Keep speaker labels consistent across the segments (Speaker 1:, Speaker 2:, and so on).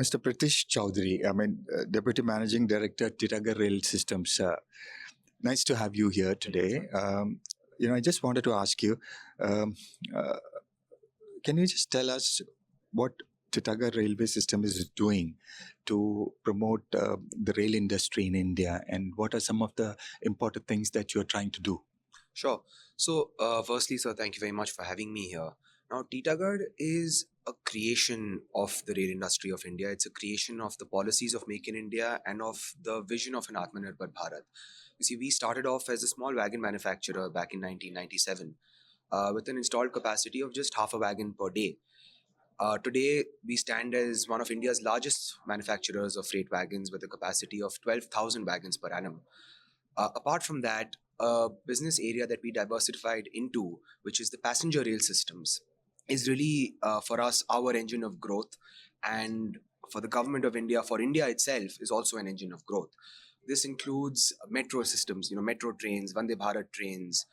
Speaker 1: Mr. Prithish Chowdhary, Deputy Managing Director, Titagarh Rail Systems. Nice to have you here today. I just wanted to ask you, um, uh, can you just tell us what Titagarh Railway System is doing to promote the rail industry in India, and what are some of the important things that you're trying to do?
Speaker 2: Sure. So, firstly, sir, thank you very much for having me here. Now, Titagarh is a creation of the rail industry of India. It's a creation of the policies of Make in India and of the vision of an Atmanirbhar Bharat. You see, we started off as a small wagon manufacturer back in 1997 with an installed capacity of just half a wagon per day. Today, we stand as one of India's largest manufacturers of freight wagons with a capacity of 12,000 wagons per annum. Apart from that, a business area that we diversified into, which is the passenger rail systems, is really for us our engine of growth, and for the government of India, for India itself, is also an engine of growth. This includes metro systems, metro trains, Vande Bharat trains.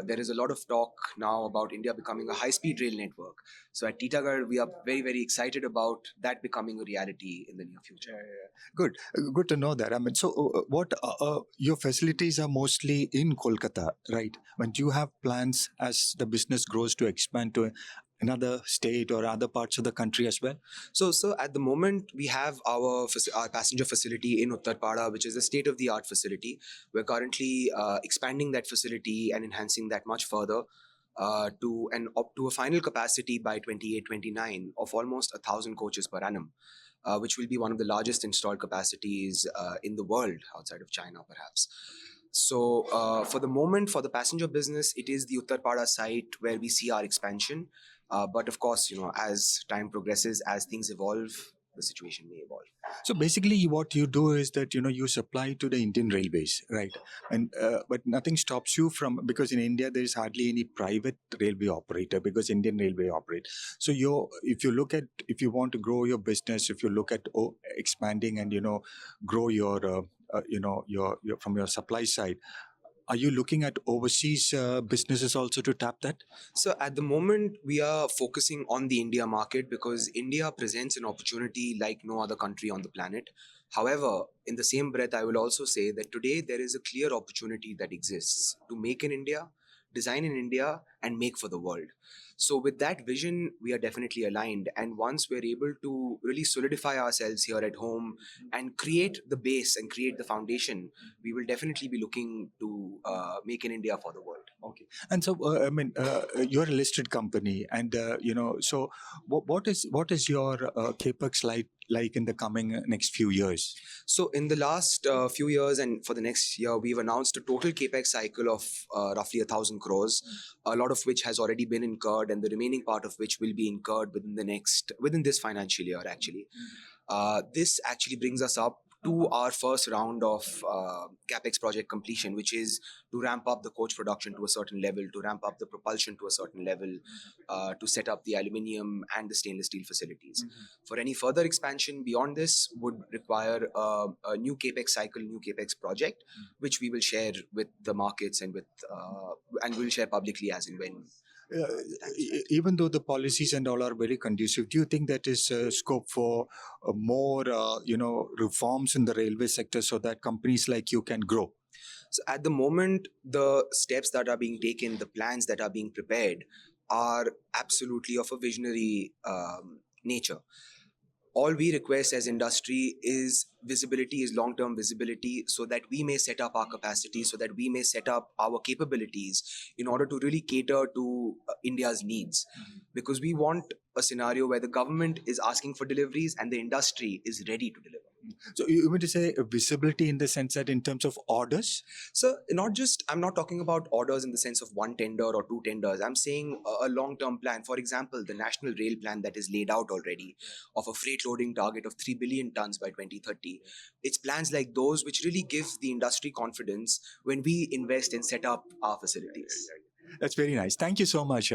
Speaker 2: There is a lot of talk now about India becoming a high-speed rail network. So at Titagarh, we are very, very excited about that becoming a reality in the near future.
Speaker 1: Good, good to know that. What your facilities are mostly in Kolkata, right? When you have plans as the business grows to expand to another state or other parts of the country as well?
Speaker 2: So at the moment, we have our passenger facility in Uttarpada, which is a state-of-the-art facility. We're currently expanding that facility and enhancing that much further up to a final capacity by 28-29 of almost 1,000 coaches per annum, which will be one of the largest installed capacities in the world outside of China, perhaps. So for the moment, for the passenger business, it is the Uttarpada site where we see our expansion. But of course, as time progresses, as things evolve, the situation may evolve.
Speaker 1: So basically, what you do is that you supply to the Indian Railways, right? And but nothing stops you from, because in India there is hardly any private railway operator, because Indian Railway operate. So if you want to grow your business, if you look at expanding and grow your your from your supply side, are you looking at overseas businesses also to tap that?
Speaker 2: So at the moment, we are focusing on the India market because India presents an opportunity like no other country on the planet. However, in the same breath, I will also say that today there is a clear opportunity that exists to make in India, design in India, and make for the world. So with that vision, we are definitely aligned. And once we're able to really solidify ourselves here at home and create the base and create the foundation, we will definitely be looking to make in India for the world.
Speaker 1: Okay. And so, you're a listed company, and so what is your capex like in the coming next few years?
Speaker 2: So in the last few years and for the next year, we've announced a total capex cycle of roughly 1,000 crores, a lot of which has already been incurred, and the remaining part of which will be incurred within this financial year. Actually, this actually brings us up to our first round of capex project completion, which is to ramp up the coach production to a certain level, to ramp up the propulsion to a certain level, to set up the aluminium and the stainless steel facilities. For any further expansion beyond this would require a new capex cycle, new capex project, which we will share with the markets and we'll share publicly as and when.
Speaker 1: Even though the policies and all are very conducive, do you think that is scope for more reforms in the railway sector so that companies like you can grow?
Speaker 2: So at the moment, the steps that are being taken, the plans that are being prepared are absolutely of a visionary nature. All we request as industry is visibility, is long-term visibility, so that we may set up our capacity, so that we may set up our capabilities in order to really cater to India's needs. Because we want a scenario where the government is asking for deliveries and the industry is ready to deliver.
Speaker 1: So you mean to say visibility in the sense that in terms of orders?
Speaker 2: So I'm not talking about orders in the sense of one tender or two tenders. I'm saying a long-term plan. For example, the National Rail Plan that is laid out already of a freight loading target of 3 billion tons by 2030. It's plans like those which really give the industry confidence when we invest and set up our facilities.
Speaker 1: That's very nice. Thank you so much.